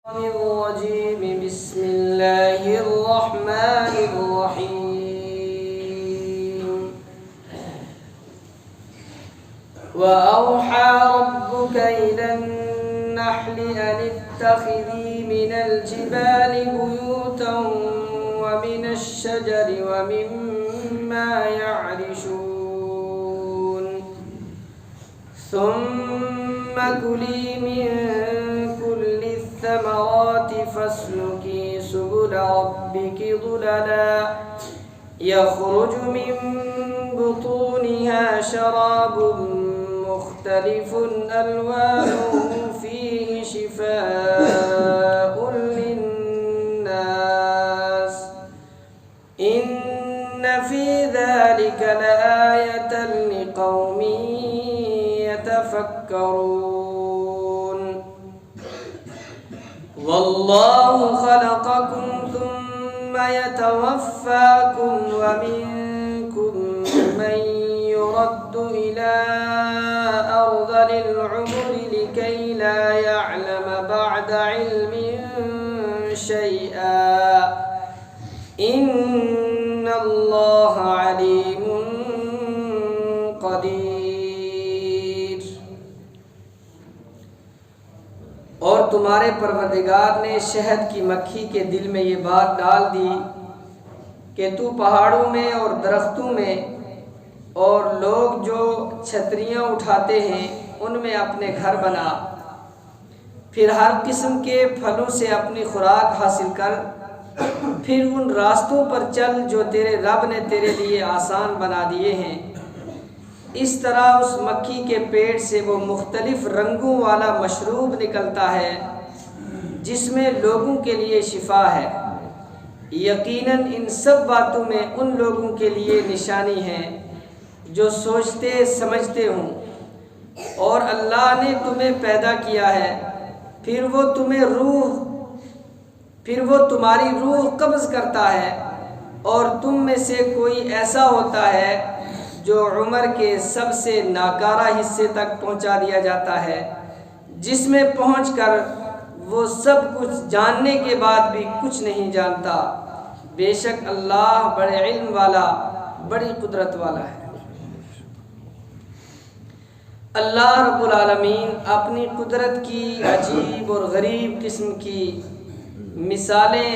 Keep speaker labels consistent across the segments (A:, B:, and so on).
A: الرجيم بسم الله الرحمن الرحيم وأوحى ربك إلى النحل أن اتخذي من الجبال بيوتا ومن الشجر ومما يعرشون ثم كلي من الثمرات فاسلكي سبل ربك ظللا يخرج من بطونها شراب مختلف ألوانه فيه شفاء للناس إن في ذلك لآية لقوم يتفكرون والله خلقكم ثم يتوفاكم ومنكم من يرد إلى أرذل العمر لكي لا يعلم بعد علم شيئا إن الله عليم قدير. اور تمہارے پروردگار نے شہد کی مکھی کے دل میں یہ بات ڈال دی کہ تو پہاڑوں میں اور درختوں میں اور لوگ جو چھتریاں اٹھاتے ہیں ان میں اپنے گھر بنا، پھر ہر قسم کے پھلوں سے اپنی خوراک حاصل کر، پھر ان راستوں پر چل جو تیرے رب نے تیرے لیے آسان بنا دیے ہیں. اس طرح اس مکھی کے پیٹ سے وہ مختلف رنگوں والا مشروب نکلتا ہے جس میں لوگوں کے لیے شفا ہے. یقیناً ان سب باتوں میں ان لوگوں کے لیے نشانی ہے جو سوچتے سمجھتے ہوں. اور اللہ نے تمہیں پیدا کیا ہے، پھر وہ تمہاری روح قبض کرتا ہے، اور تم میں سے کوئی ایسا ہوتا ہے جو عمر کے سب سے ناکارہ حصے تک پہنچا دیا جاتا ہے، جس میں پہنچ کر وہ سب کچھ جاننے کے بعد بھی کچھ نہیں جانتا. بے شک اللہ بڑے علم والا، بڑی قدرت والا ہے. اللہ رب العالمین اپنی قدرت کی عجیب اور غریب قسم کی مثالیں،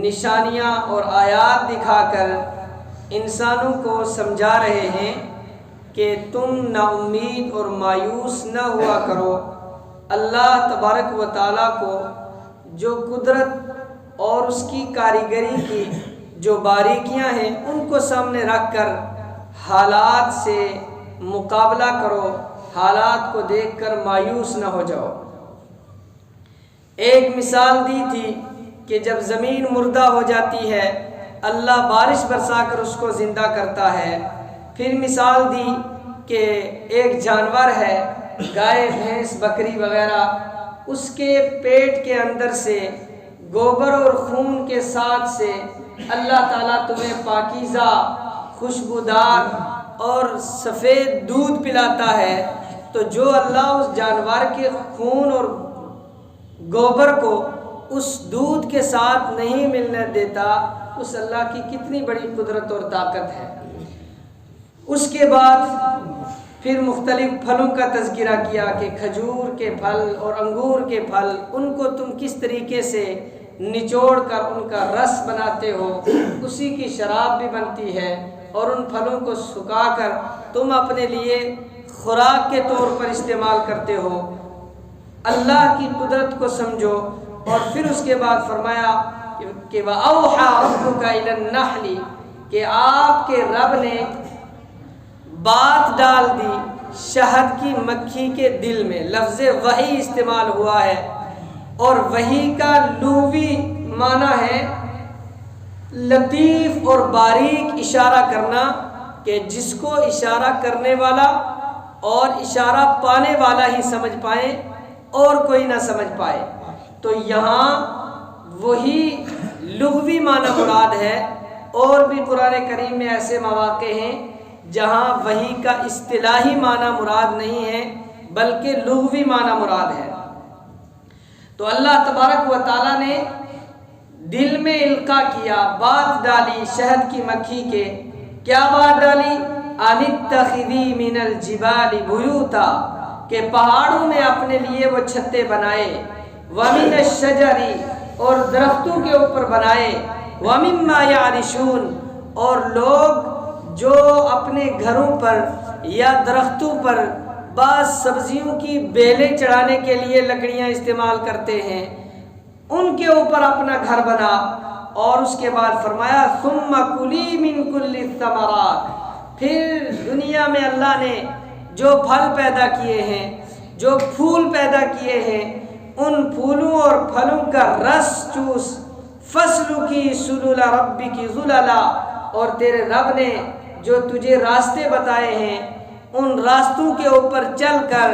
A: نشانیاں اور آیات دکھا کر انسانوں کو سمجھا رہے ہیں کہ تم نا امید اور مایوس نہ ہوا کرو. اللہ تبارک و تعالیٰ کو جو قدرت اور اس کی کاریگری کی جو باریکیاں ہیں ان کو سامنے رکھ کر حالات سے مقابلہ کرو، حالات کو دیکھ کر مایوس نہ ہو جاؤ. ایک مثال دی تھی کہ جب زمین مردہ ہو جاتی ہے اللہ بارش برسا کر اس کو زندہ کرتا ہے. پھر مثال دی کہ ایک جانور ہے، گائے بھینس بکری وغیرہ، اس کے پیٹ کے اندر سے گوبر اور خون کے ساتھ سے اللہ تعالیٰ تمہیں پاکیزہ خوشبودار اور سفید دودھ پلاتا ہے. تو جو اللہ اس جانور کے خون اور گوبر کو اس دودھ کے ساتھ نہیں ملنے دیتا، اس اللہ کی کتنی بڑی قدرت اور طاقت ہے. اس کے بعد پھر مختلف پھلوں کا تذکرہ کیا کہ کھجور کے پھل اور انگور کے پھل، ان کو تم کس طریقے سے نچوڑ کر ان کا رس بناتے ہو، اسی کی شراب بھی بنتی ہے. اور ان پھلوں کو سکھا کر تم اپنے لیے خوراک کے طور پر استعمال کرتے ہو. اللہ کی قدرت کو سمجھو. اور پھر اس کے بعد فرمایا کہ وَأَوْحَى رَبُّكَ إِلَى النَّحْلِ کہ آپ کے رب نے بات ڈال دی شہد کی مکھی کے دل میں. لفظ وحی استعمال ہوا ہے، اور وحی کا لغوی معنی ہے لطیف اور باریک اشارہ کرنا، کہ جس کو اشارہ کرنے والا اور اشارہ پانے والا ہی سمجھ پائے اور کوئی نہ سمجھ پائے. تو یہاں وہی لغوی معنی مراد ہے. اور بھی قرآن کریم میں ایسے مواقع ہیں جہاں وحی کا اصطلاحی معنی مراد نہیں ہے بلکہ لغوی معنی مراد ہے. تو اللہ تبارک و تعالیٰ نے دل میں القاء کیا، بات ڈالی شہد کی مکھی کے، کیا بات ڈالی؟ ان اتخذی من الجبال بیوتا، کہ پہاڑوں میں اپنے لیے وہ چھتیں بنائے، ومن الشجر، اور درختوں کے اوپر بنائے، ومما یعرشون، اور لوگ جو اپنے گھروں پر یا درختوں پر بعض سبزیوں کی بیلیں چڑھانے کے لیے لکڑیاں استعمال کرتے ہیں، ان کے اوپر اپنا گھر بنا۔ اور اس کے بعد فرمایا ثم کلی من کل الثمرات، پھر دنیا میں اللہ نے جو پھل پیدا کیے ہیں، جو پھول پیدا کیے ہیں، ان پھولوں اور پھلوں کا رس چوس، فسلکی سبل ربک ذللا، اور تیرے رب نے جو تجھے راستے بتائے ہیں ان راستوں کے اوپر چل کر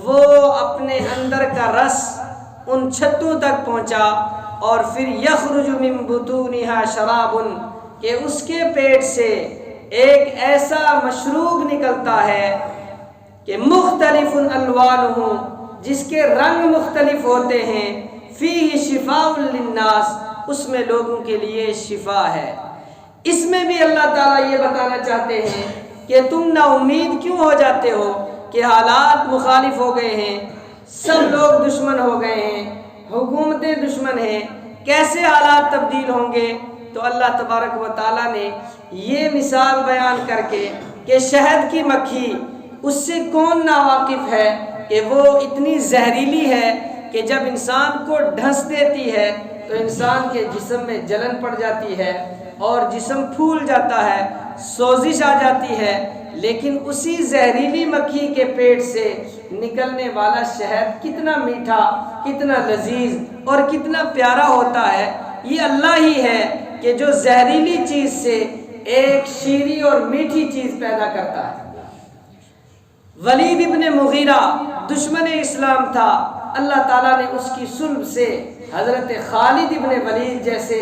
A: وہ اپنے اندر کا رس ان چھتوں تک پہنچا، اور پھر یخرج من بطونها شراب، کہ اس کے پیٹ سے ایک ایسا مشروب نکلتا ہے کہ مختلف الوانہ، جس کے رنگ مختلف ہوتے ہیں، فیہ شفاء للناس، اس میں لوگوں کے لیے شفا ہے۔ اس میں بھی اللہ تعالیٰ یہ بتانا چاہتے ہیں کہ تم نا امید کیوں ہو جاتے ہو کہ حالات مخالف ہو گئے ہیں، سب لوگ دشمن ہو گئے ہیں، حکومتیں دشمن ہیں، کیسے حالات تبدیل ہوں گے؟ تو اللہ تبارک و تعالیٰ نے یہ مثال بیان کر کے کہ شہد کی مکھی، اس سے کون ناواقف ہے کہ وہ اتنی زہریلی ہے کہ جب انسان کو ڈھنس دیتی ہے تو انسان کے جسم میں جلن پڑ جاتی ہے اور جسم پھول جاتا ہے، سوزش آ جاتی ہے، لیکن اسی زہریلی مکھی کے پیٹ سے نکلنے والا شہد کتنا میٹھا، کتنا لذیذ اور کتنا پیارا ہوتا ہے۔ یہ اللہ ہی ہے کہ جو زہریلی چیز سے ایک شیریں اور میٹھی چیز پیدا کرتا ہے۔ ولید ابن مغیرہ دشمن اسلام تھا، اللہ تعالیٰ نے اس کی صلب سے حضرت خالد ابن ولید جیسے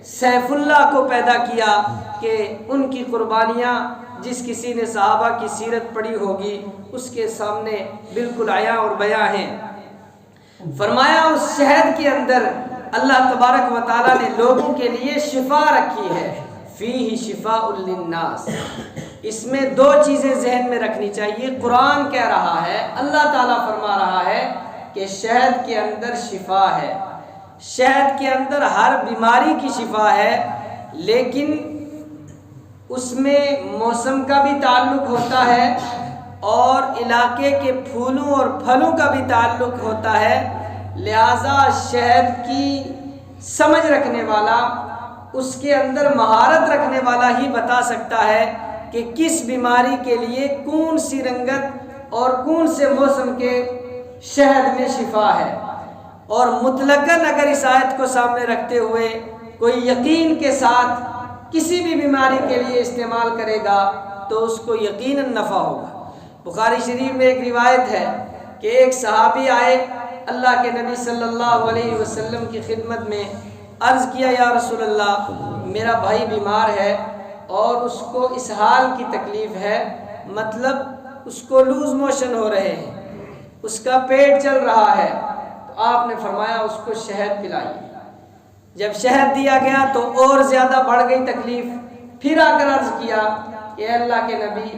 A: سیف اللہ کو پیدا کیا کہ ان کی قربانیاں جس کسی نے صحابہ کی سیرت پڑھی ہوگی اس کے سامنے بالکل عیاں اور بیاں ہیں۔ فرمایا اس شہد کے اندر اللہ تبارک و تعالیٰ نے لوگوں کے لیے شفا رکھی ہے، فیہ شفاء للناس۔ اس میں دو چیزیں ذہن میں رکھنی چاہیے، قرآن کہہ رہا ہے، اللہ تعالیٰ فرما رہا ہے کہ شہد کے اندر شفا ہے، شہد کے اندر ہر بیماری کی شفا ہے، لیکن اس میں موسم کا بھی تعلق ہوتا ہے اور علاقے کے پھولوں اور پھلوں کا بھی تعلق ہوتا ہے، لہٰذا شہد کی سمجھ رکھنے والا، اس کے اندر مہارت رکھنے والا ہی بتا سکتا ہے کہ کس بیماری کے لیے کون سی رنگت اور کون سے موسم کے شہد میں شفا ہے۔ اور مطلقاً اگر اس آیت کو سامنے رکھتے ہوئے کوئی یقین کے ساتھ کسی بھی بیماری کے لیے استعمال کرے گا تو اس کو یقیناً نفع ہوگا۔ بخاری شریف میں ایک روایت ہے کہ ایک صحابی آئے اللہ کے نبی صلی اللہ علیہ وسلم کی خدمت میں، عرض کیا یا رسول اللہ میرا بھائی بیمار ہے اور اس کو اس حال کی تکلیف ہے، مطلب اس کو لوز موشن ہو رہے ہیں، اس کا پیٹ چل رہا ہے، تو آپ نے فرمایا اس کو شہد پلائیے۔ جب شہد دیا گیا تو اور زیادہ بڑھ گئی تکلیف، پھر آ کر عرض کیا کہ اللہ کے نبی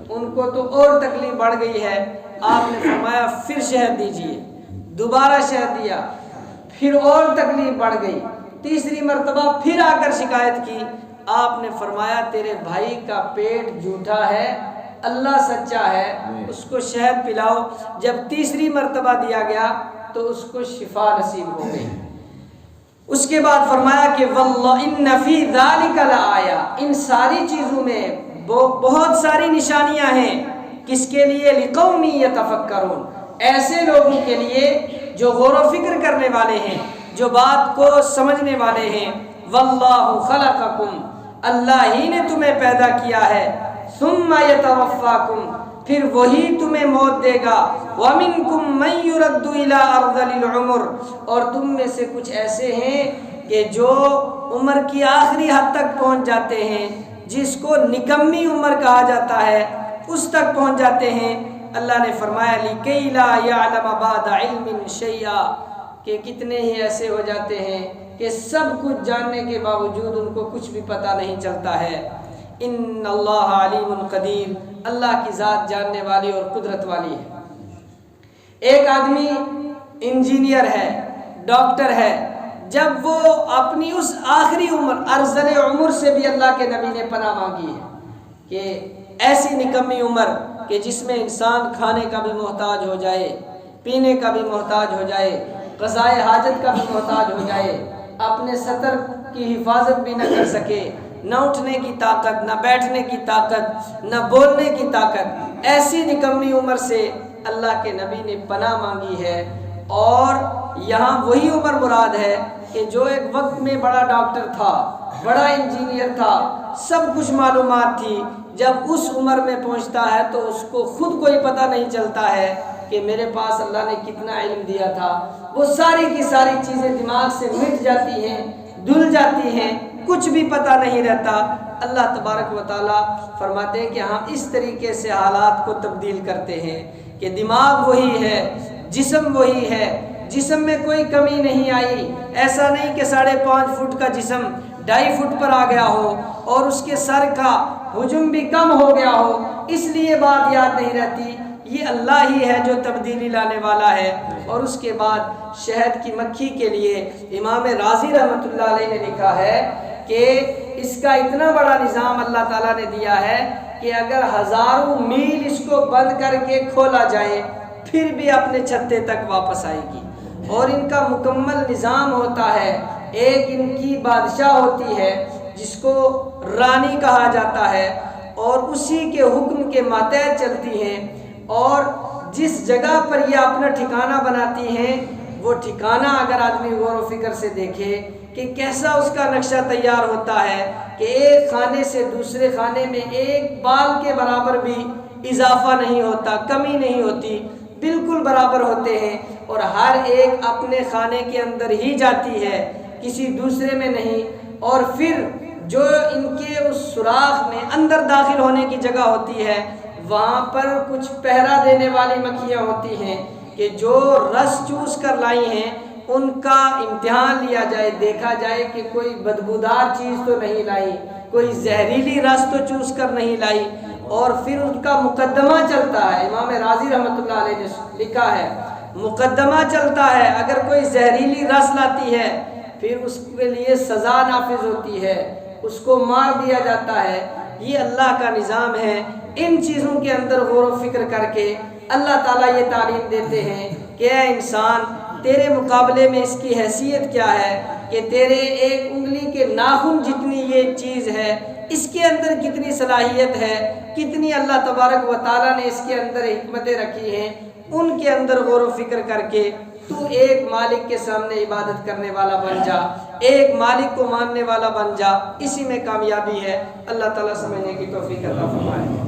A: ان کو تو اور تکلیف بڑھ گئی ہے، آپ نے فرمایا پھر شہد دیجیے، دوبارہ شہد دیا، پھر اور تکلیف بڑھ گئی، تیسری مرتبہ پھر آ کر شکایت کی، آپ نے فرمایا تیرے بھائی کا پیٹ جھوٹا ہے، اللہ سچا ہے، اس کو شہد پلاؤ۔ جب تیسری مرتبہ دیا گیا تو اس کو شفا نصیب ہو گئی۔ اس کے بعد فرمایا کہ واللہ ان فی ذالک لآیہ، ان ساری چیزوں میں بہت ساری نشانیاں ہیں، کس کے لیے؟ لقوم یتفکرون، ایسے لوگوں کے لیے جو غور و فکر کرنے والے ہیں، جو بات کو سمجھنے والے ہیں۔ واللہ خلقکم، اللہ ہی نے تمہیں پیدا کیا ہے، ثم یتوفاکم، پھر وہی تمہیں موت دے گا، وَمِنْكُمْ مَنْ يُرَدُّ إِلَىٰ أَرْذَلِ الْعُمُرِ، اور تم میں سے کچھ ایسے ہیں کہ جو عمر کی آخری حد تک پہنچ جاتے ہیں، جس کو نکمی عمر کہا جاتا ہے، اس تک پہنچ جاتے ہیں۔ اللہ نے فرمایا لِكَيْ لَا يَعْلَمَ بَعْدَ عِلْمٍ شَيْئًا، کہ کتنے ہی ایسے ہو جاتے ہیں کہ سب کچھ جاننے کے باوجود ان کو کچھ بھی پتہ نہیں چلتا ہے۔ ان اللہ علیم قدیر، اللہ کی ذات جاننے والی اور قدرت والی ہے۔ ایک آدمی انجینئر ہے، ڈاکٹر ہے، جب وہ اپنی اس آخری عمر ارذل عمر سے بھی اللہ کے نبی نے پناہ مانگی ہے کہ ایسی نکمی عمر کہ جس میں انسان کھانے کا بھی محتاج ہو جائے، پینے کا بھی محتاج ہو جائے، قضائے حاجت کا بھی محتاج ہو جائے، اپنے سطر کی حفاظت بھی نہ کر سکے، نہ اٹھنے کی طاقت، نہ بیٹھنے کی طاقت، نہ بولنے کی طاقت، ایسی نکمی عمر سے اللہ کے نبی نے پناہ مانگی ہے۔ اور یہاں وہی عمر مراد ہے کہ جو ایک وقت میں بڑا ڈاکٹر تھا، بڑا انجینئر تھا، سب کچھ معلومات تھی، جب اس عمر میں پہنچتا ہے تو اس کو خود کوئی پتہ نہیں چلتا ہے کہ میرے پاس اللہ نے کتنا علم دیا تھا۔ وہ ساری کی ساری چیزیں دماغ سے مٹ جاتی ہیں، دھل جاتی ہیں، کچھ بھی پتہ نہیں رہتا۔ اللہ تبارک و تعالیٰ فرماتے ہیں کہ ہم اس طریقے سے حالات کو تبدیل کرتے ہیں کہ دماغ وہی ہے، جسم وہی ہے، جسم میں کوئی کمی نہیں آئی۔ ایسا نہیں کہ 5.5 فٹ کا جسم 2.5 فٹ پر آ گیا ہو اور اس کے سر کا حجم بھی کم ہو گیا ہو، اس لیے بات یاد نہیں رہتی۔ یہ اللہ ہی ہے جو تبدیلی لانے والا ہے۔ اور اس کے بعد شہد کی مکھی کے لیے امام رازی رحمۃ اللہ علیہ نے لکھا ہے کہ اس کا اتنا بڑا نظام اللہ تعالیٰ نے دیا ہے کہ اگر ہزاروں میل اس کو بند کر کے کھولا جائے پھر بھی اپنے چھتے تک واپس آئے گی۔ اور ان کا مکمل نظام ہوتا ہے۔ ایک ان کی بادشاہ ہوتی ہے جس کو رانی کہا جاتا ہے، اور اسی کے حکم کے ماتحت چلتی ہیں، اور جس جگہ پر یہ اپنا ٹھکانہ بناتی ہیں وہ ٹھکانہ اگر آدمی غور و فکر سے دیکھے کہ کیسا اس کا نقشہ تیار ہوتا ہے کہ ایک خانے سے دوسرے خانے میں ایک بال کے برابر بھی اضافہ نہیں ہوتا، کمی نہیں ہوتی، بالکل برابر ہوتے ہیں، اور ہر ایک اپنے خانے کے اندر ہی جاتی ہے، کسی دوسرے میں نہیں۔ اور پھر جو ان کے اس سوراخ میں اندر داخل ہونے کی جگہ ہوتی ہے وہاں پر کچھ پہرا دینے والی مکھیاں ہوتی ہیں کہ جو رس چوس کر لائی ہیں ان کا امتحان لیا جائے، دیکھا جائے کہ کوئی بدبودار چیز تو نہیں لائی، کوئی زہریلی رس تو چوس کر نہیں لائی، اور پھر ان کا مقدمہ چلتا ہے۔ امام رازی رحمۃ اللہ علیہ نے لکھا ہے مقدمہ چلتا ہے، اگر کوئی زہریلی رس لاتی ہے پھر اس کے لیے سزا نافذ ہوتی ہے، اس کو مار دیا جاتا ہے۔ یہ اللہ کا نظام ہے۔ ان چیزوں کے اندر غور و فکر کر کے اللہ تعالیٰ یہ تعلیم دیتے ہیں کہ اے انسان، تیرے مقابلے میں اس کی حیثیت کیا ہے کہ تیرے ایک انگلی کے ناخن جتنی یہ چیز ہے، اس کے اندر کتنی صلاحیت ہے، کتنی اللہ تبارک و تعالیٰ نے اس کے اندر حکمتیں رکھی ہیں، ان کے اندر غور و فکر کر کے تو ایک مالک کے سامنے عبادت کرنے والا بن جا، ایک مالک کو ماننے والا بن جا۔ اسی میں کامیابی ہے۔ اللہ تعالیٰ سمجھنے کی توفیق عطا فرمائے۔